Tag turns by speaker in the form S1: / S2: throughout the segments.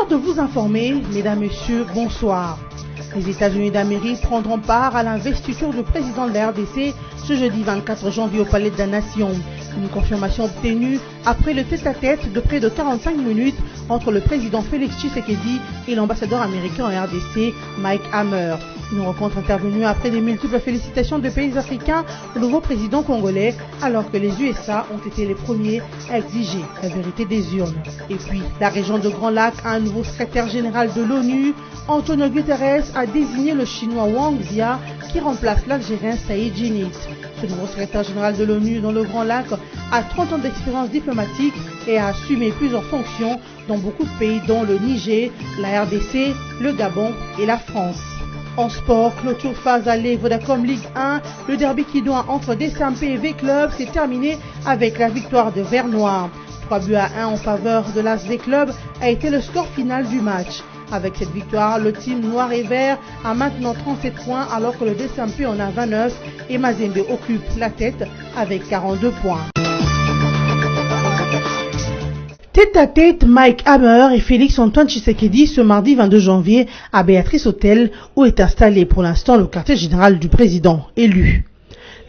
S1: l'heure de vous informer, mesdames, messieurs, bonsoir. Les États-Unis d'Amérique prendront part à l'investiture du président de la RDC ce jeudi 24 janvier au Palais de la Nation. Une confirmation obtenue après le tête-à-tête de près de 45 minutes entre le président Félix Tshisekedi et l'ambassadeur américain en RDC, Mike Hammer. Une rencontre intervenue après des multiples félicitations de pays africains au nouveau président congolais, alors que les USA ont été les premiers à exiger la vérité des urnes. Et puis, la région de Grand Lac a un nouveau secrétaire général de l'ONU. Antonio Guterres a désigné le chinois Wang Zia qui remplace l'Algérien Saïd Djinnit. Ce nouveau secrétaire général de l'ONU dans le Grand Lac a 30 ans d'expérience diplomatique et a assumé plusieurs fonctions dans beaucoup de pays dont le Niger, la RDC, le Gabon et la France. En sport, clôture phase aller Vodacom Ligue 1, le derby qui doit entre DSMP et V-Club s'est terminé avec la victoire de Vert Noir. 3-1 en faveur de l'As V-Club a été le score final du match. Avec cette victoire, le team noir et vert a maintenant 37 points alors que le DSMP en a 29 et Mazembe occupe la tête avec 42 points. Tête-à-tête, Mike Hammer et Félix-Antoine Tshisekedi ce mardi 22 janvier à Béatrice Hôtel où est installé pour l'instant le quartier général du président élu.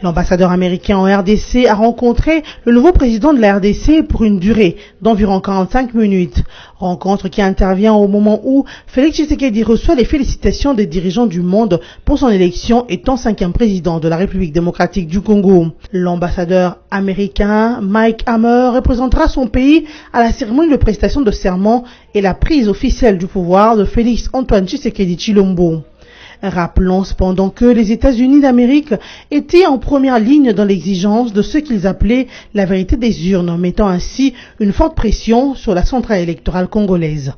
S1: L'ambassadeur américain en RDC a rencontré le nouveau président de la RDC pour une durée d'environ 45 minutes. Rencontre qui intervient au moment où Félix Tshisekedi reçoit les félicitations des dirigeants du monde pour son élection étant 5e président de la République démocratique du Congo. L'ambassadeur américain Mike Hammer représentera son pays à la cérémonie de prestation de serment et la prise officielle du pouvoir de Félix Antoine Tshisekedi Tshilombo. Rappelons cependant que les États-Unis d'Amérique étaient en première ligne dans l'exigence de ce qu'ils appelaient la vérité des urnes, mettant ainsi une forte pression sur la centrale électorale congolaise.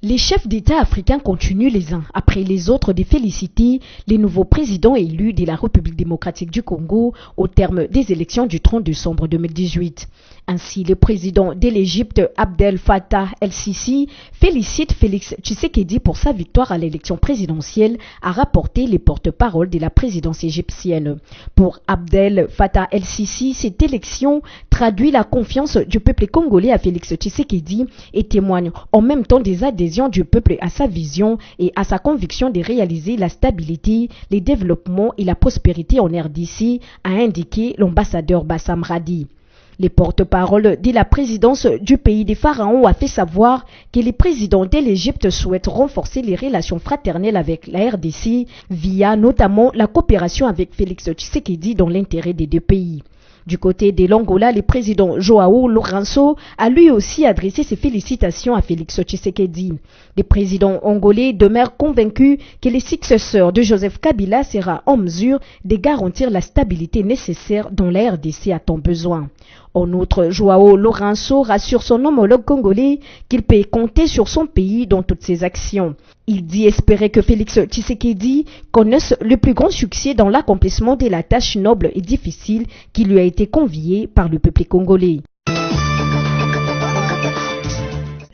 S2: Les chefs d'État africains continuent les uns après les autres de féliciter les nouveaux présidents élus de la République démocratique du Congo au terme des élections du 30 décembre 2018. Ainsi, le président de l'Égypte, Abdel Fattah el-Sisi, félicite Félix Tshisekedi pour sa victoire à l'élection présidentielle, a rapporté les porte-parole de la présidence égyptienne. Pour Abdel Fattah el-Sisi, cette élection traduit la confiance du peuple congolais à Félix Tshisekedi et témoigne en même temps des adhésions du peuple à sa vision et à sa conviction de réaliser la stabilité, le développement et la prospérité en RDC, a indiqué l'ambassadeur Bassam Radi. Les porte-paroles de la présidence du pays des pharaons a fait savoir que les présidents de l'Égypte souhaitent renforcer les relations fraternelles avec la RDC via notamment la coopération avec Félix Tshisekedi dans l'intérêt des deux pays. Du côté de l'Angola, le président João Lourenço a lui aussi adressé ses félicitations à Félix Tshisekedi. Le président angolais demeure convaincu que le successeur de Joseph Kabila sera en mesure de garantir la stabilité nécessaire dont la RDC a tant besoin. En outre, João Lourenço rassure son homologue congolais qu'il peut compter sur son pays dans toutes ses actions. Il dit espérer que Félix Tshisekedi connaisse le plus grand succès dans l'accomplissement de la tâche noble et difficile qui lui a été confiée par le peuple congolais.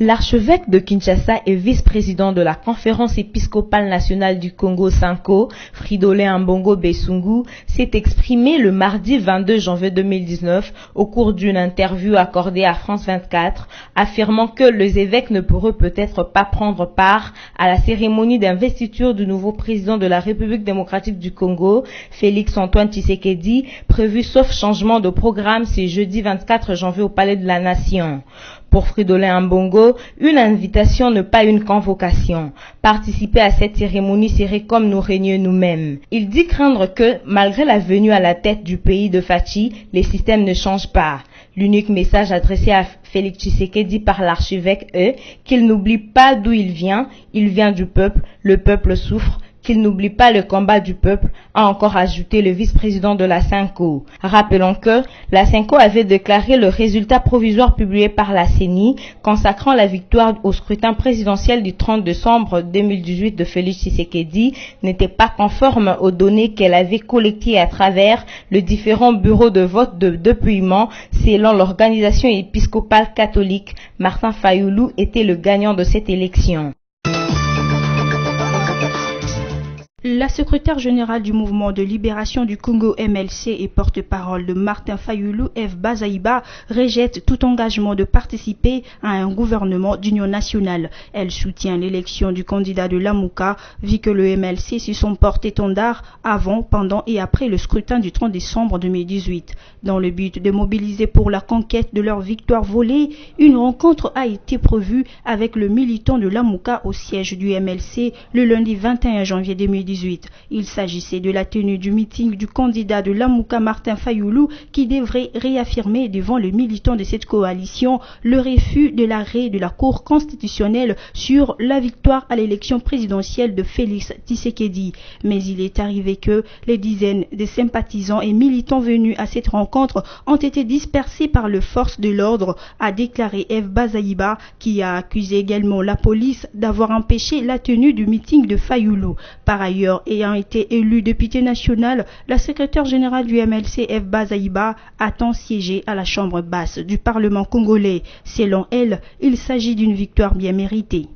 S3: L'archevêque de Kinshasa et vice-président de la Conférence épiscopale nationale du Congo Sanko, Fridolin Ambongo Besungu, s'est exprimé le mardi 22 janvier 2019 au cours d'une interview accordée à France 24, affirmant que les évêques ne pourraient peut-être pas prendre part à la cérémonie d'investiture du nouveau président de la République démocratique du Congo, Félix Antoine Tshisekedi, prévu sauf changement de programme ce jeudi 24 janvier au Palais de la Nation. Pour Fridolin Ambongo, une invitation n'est pas une convocation. Participer à cette cérémonie serait comme nous régner nous-mêmes. Il dit craindre que, malgré la venue à la tête du pays de Fachi, les systèmes ne changent pas. L'unique message adressé à Félix Tshisekedi par l'archevêque est qu'il n'oublie pas d'où il vient du peuple, le peuple souffre, qu'il n'oublie pas le combat du peuple, a encore ajouté le vice-président de la Sanko. Rappelons que la Sanko avait déclaré le résultat provisoire publié par la CENI consacrant la victoire au scrutin présidentiel du 30 décembre 2018 de Félix Tshisekedi n'était pas conforme aux données qu'elle avait collectées à travers les différents bureaux de vote de dépouillement. Selon l'organisation épiscopale catholique, Martin Fayoulou était le gagnant de cette élection.
S4: La secrétaire générale du mouvement de libération du Congo MLC et porte-parole de Martin Fayulu, Eve Bazaïba, rejette tout engagement de participer à un gouvernement d'union nationale. Elle soutient l'élection du candidat de Lamuka, vu que le MLC se sont porte-étendard avant, pendant et après le scrutin du 30 décembre 2018. Dans le but de mobiliser pour la conquête de leur victoire volée, une rencontre a été prévue avec le militant de Lamuka au siège du MLC le lundi 21 janvier 2018. Il s'agissait de la tenue du meeting du candidat de Lamuka Martin Fayulu qui devrait réaffirmer devant les militants de cette coalition le refus de l'arrêt de la Cour constitutionnelle sur la victoire à l'élection présidentielle de Félix Tshisekedi. Mais il est arrivé que les dizaines de sympathisants et militants venus à cette rencontre ont été dispersés par les forces de l'ordre, a déclaré Eve Bazaïba, qui a accusé également la police d'avoir empêché la tenue du meeting de Fayulu. Par ailleurs, ayant été élue députée nationale, la secrétaire générale du MLC, Eve Bazaïba, attend siéger à la chambre basse du Parlement congolais. Selon elle, il s'agit d'une victoire bien méritée.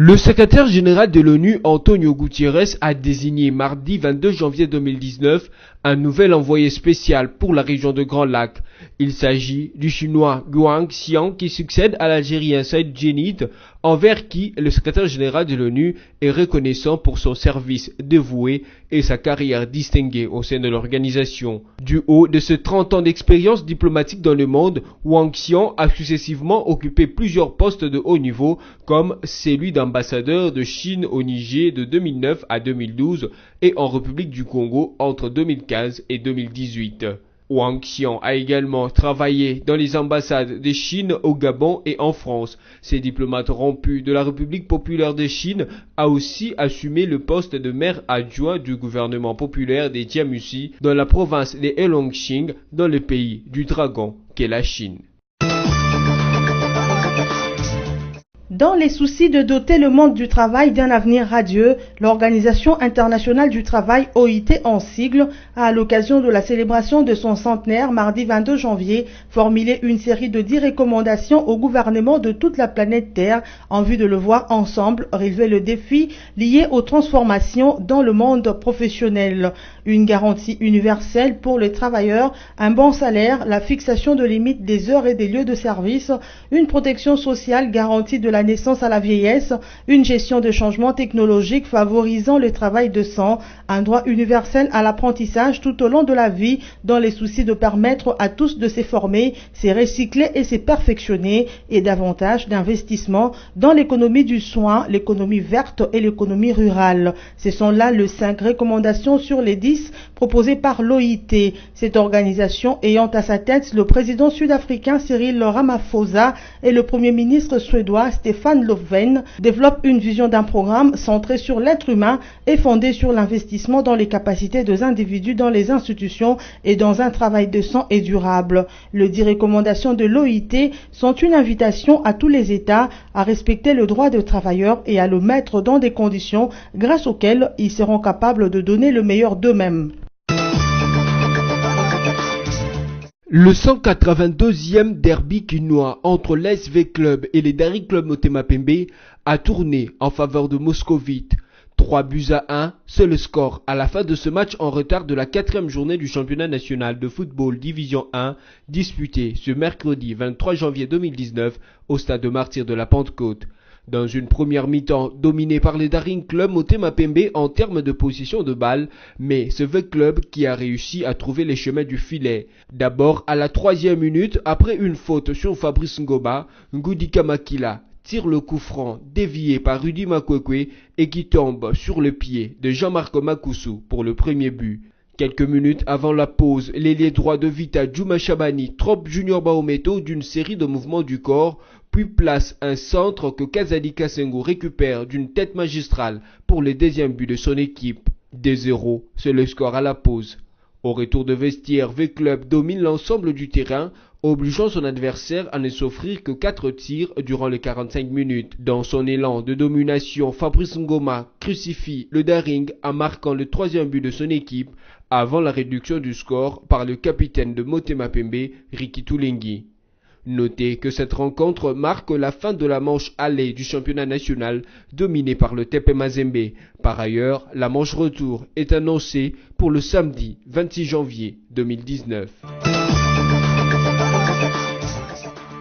S5: Le secrétaire général de l'ONU, Antonio Guterres, a désigné mardi 22 janvier 2019 un nouvel envoyé spécial pour la région de Grand Lac. Il s'agit du chinois Guang Xiang qui succède à l'Algérien Saïd Djenid, envers qui le secrétaire général de l'ONU est reconnaissant pour son service dévoué et sa carrière distinguée au sein de l'organisation. Du haut de ses 30 ans d'expérience diplomatique dans le monde, Wang Xiang a successivement occupé plusieurs postes de haut niveau comme celui d'ambassadeur de Chine au Niger de 2009 à 2012 et en République du Congo entre 2015 et 2018. Wang Xiang a également travaillé dans les ambassades de Chine au Gabon et en France. Ces diplomates rompus de la République populaire de Chine a aussi assumé le poste de maire adjoint du gouvernement populaire des Jiamuxi dans la province de Heilongjiang dans le pays du dragon qu'est la Chine.
S1: Dans les soucis de doter le monde du travail d'un avenir radieux, l'Organisation internationale du travail, OIT en sigle, a à l'occasion de la célébration de son centenaire mardi 22 janvier, formulé une série de 10 recommandations au gouvernement de toute la planète Terre en vue de le voir ensemble relever le défi lié aux transformations dans le monde professionnel. Une garantie universelle pour les travailleurs, un bon salaire, la fixation de limites des heures et des lieux de service, une protection sociale garantie de la naissance à la vieillesse, une gestion de changements technologiques favorisant le travail décent, un droit universel à l'apprentissage tout au long de la vie dans les soucis de permettre à tous de se former, se recycler et se perfectionner et davantage d'investissement dans l'économie du soin, l'économie verte et l'économie rurale. Ce sont là les 5 recommandations sur les 10 proposées par l'OIT. Cette organisation ayant à sa tête le président sud-africain Cyril Ramaphosa et le premier ministre suédois Stefan Löfven développe une vision d'un programme centré sur l'être humain et fondé sur l'investissement dans les capacités des individus dans les institutions et dans un travail décent et durable. Les 10 recommandations de l'OIT sont une invitation à tous les États à respecter le droit des travailleurs et à le mettre dans des conditions grâce auxquelles ils seront capables de donner le meilleur d'eux-mêmes.
S5: Le 182e derby quinois entre l'SV Club et les Daring Club Motema Pembe a tourné en faveur de Moscovite. 3-1, c'est le score à la fin de ce match en retard de la 4e journée du championnat national de football Division 1 disputé ce mercredi 23 janvier 2019 au stade de Martyrs de la Pentecôte. Dans une première mi-temps dominée par les Daring Club Motema Pembe en termes de position de balle, mais c'est le club qui a réussi à trouver les chemins du filet. D'abord à la 3e minute, après une faute sur Fabrice Ngoba, Ngudika Makila tire le coup franc dévié par Rudy Makwekwe et qui tombe sur le pied de Jean-Marc Makousou pour le premier but. Quelques minutes avant la pause, l'ailier droit de Vita Djouma Chabani trompe Junior Baometo d'une série de mouvements du corps, puis place un centre que Kazali Kasengo récupère d'une tête magistrale pour le 2e but de son équipe. 2-0, c'est le score à la pause. Au retour de vestiaire, V-Club domine l'ensemble du terrain, obligeant son adversaire à ne s'offrir que 4 tirs durant les 45 minutes. Dans son élan de domination, Fabrice Ngoma crucifie le Daring en marquant le 3e but de son équipe avant la réduction du score par le capitaine de Motema Pembe, Ricky Toulengi. Notez que cette rencontre marque la fin de la manche aller du championnat national dominé par le TP Mazembe. Par ailleurs, la manche retour est annoncée pour le samedi 26 janvier 2019.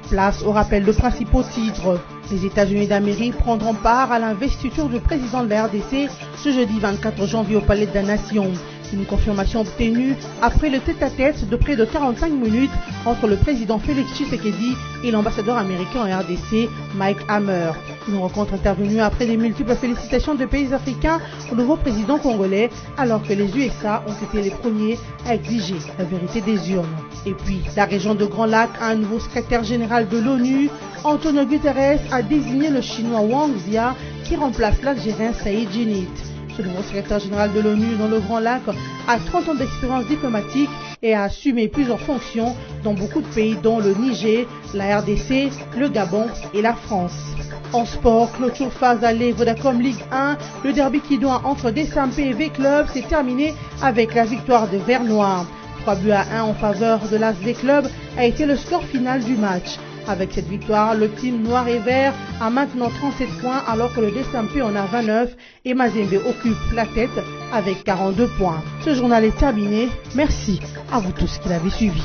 S1: Place au rappel de principaux titres. Les États-Unis d'Amérique prendront part à l'investiture du président de la RDC ce jeudi 24 janvier au Palais de la Nation. Une confirmation obtenue après le tête-à-tête de près de 45 minutes entre le président Félix Tshisekedi et l'ambassadeur américain en RDC, Mike Hammer. Une rencontre intervenue après des multiples félicitations de pays africains au nouveau président congolais, alors que les USA ont été les premiers à exiger la vérité des urnes. Et puis, la région de Grand Lac a un nouveau secrétaire général de l'ONU. Antonio Guterres a désigné le chinois Wang Zia qui remplace l'Algérien Saïd Djinnit. Ce nouveau secrétaire général de l'ONU dans le Grand Lac a 30 ans d'expérience diplomatique et a assumé plusieurs fonctions dans beaucoup de pays dont le Niger, la RDC, le Gabon et la France. En sport, clôture phase aller Vodacom Ligue 1, le derby qui doit entre Desampe et V-Club s'est terminé avec la victoire de Vert Noir. 3-1 en faveur de l'As V-Club a été le score final du match. Avec cette victoire, le team noir et vert a maintenant 37 points alors que le Desampe en a 29 et Mazembe occupe la tête avec 42 points. Ce journal est terminé. Merci à vous tous qui l'avez suivi.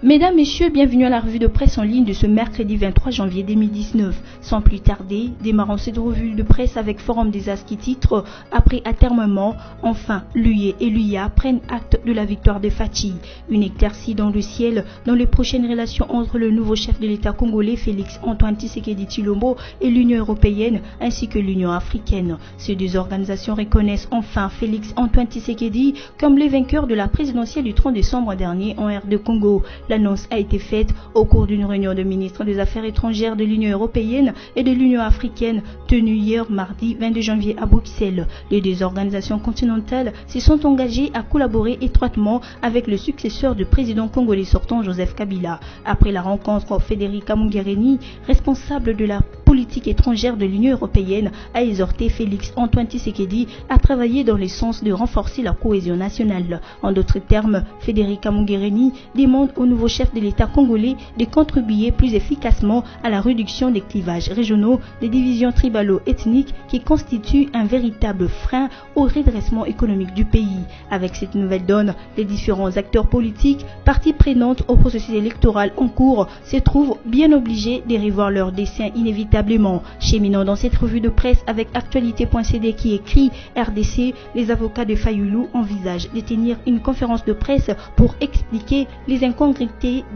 S4: Mesdames, Messieurs, bienvenue à la revue de presse en ligne de ce mercredi 23 janvier 2019. Sans plus tarder, démarrons cette revue de presse avec Forum des As qui titre « Après attermement, enfin, l'UE et l'UIA prennent acte de la victoire de Fachi. Une éclaircie dans le ciel dans les prochaines relations entre le nouveau chef de l'État congolais Félix Antoine Tshisekedi Tshilombo et l'Union européenne ainsi que l'Union africaine. Ces deux organisations reconnaissent enfin Félix Antoine Tshisekedi comme le vainqueur de la présidentielle du 30 décembre dernier en RD Congo. L'annonce a été faite au cours d'une réunion de ministres des Affaires étrangères de l'Union européenne et de l'Union africaine tenue hier mardi 22 janvier à Bruxelles. Les deux organisations continentales se sont engagées à collaborer étroitement avec le successeur du président congolais sortant Joseph Kabila. Après la rencontre, Federica Mogherini, responsable de la politique étrangère de l'Union européenne, a exhorté Félix Antoine Tshisekedi à travailler dans le sens de renforcer la cohésion nationale. En d'autres termes, Federica Mogherini demande au nouveau chef de l'État congolais de contribuer plus efficacement à la réduction des clivages régionaux, des divisions tribalo-ethniques qui constituent un véritable frein au redressement économique du pays. Avec cette nouvelle donne, les différents acteurs politiques, parties prenantes au processus électoral en cours, se trouvent bien obligés de revoir leur dessein inévitablement. Cheminant dans cette revue de presse avec actualité.cd qui écrit RDC, les avocats de Fayulu envisagent de tenir une conférence de presse pour expliquer les incongruités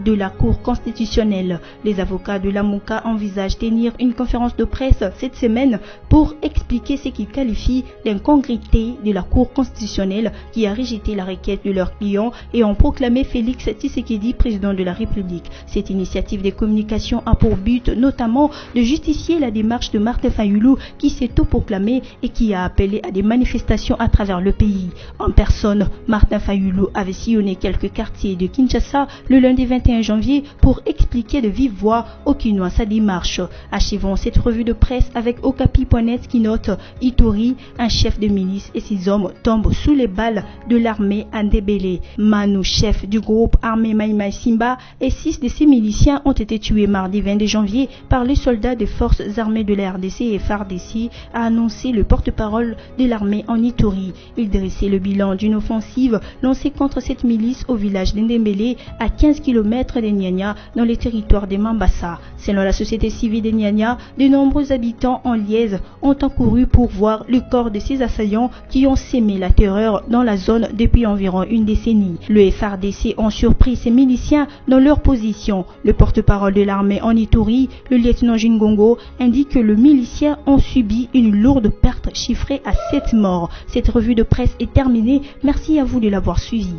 S4: de la Cour constitutionnelle. Les avocats de l'AMOCA envisagent tenir une conférence de presse cette semaine pour expliquer ce qu'ils qualifient l'incongruité de la Cour constitutionnelle qui a rejeté la requête de leurs clients et ont proclamé Félix Tshisekedi président de la République. Cette initiative de communication a pour but notamment de justifier la démarche de Martin Fayulu qui s'est autoproclamé et qui a appelé à des manifestations à travers le pays. En personne, Martin Fayulu avait sillonné quelques quartiers de Kinshasa le lundi 21 janvier pour expliquer de vive voix aux Kinois sa démarche. Achevons cette revue de presse avec Okapi.net qui note Ituri, un chef de milice et 6 hommes tombent sous les balles de l'armée Andebele. Manu, chef du groupe armé Maïmaï Simba, et 6 de ses miliciens ont été tués mardi 22 janvier par les soldats des forces armées de la RDC et FARDC, a annoncé le porte-parole de l'armée en Ituri. Il dressait le bilan d'une offensive lancée contre cette milice au village d'Ndembele à 15 km de Nyanya dans les territoires de Mambasa. Selon la société civile de Nyanya, de nombreux habitants en liesse ont accouru pour voir le corps de ces assaillants qui ont sémé la terreur dans la zone depuis environ une décennie. Le FARDC ont surpris ces miliciens dans leur position. Le porte-parole de l'armée en Ituri, le lieutenant Jingongo, indique que les miliciens ont subi une lourde perte chiffrée à 7 morts. Cette revue de presse est terminée. Merci à vous de l'avoir suivie.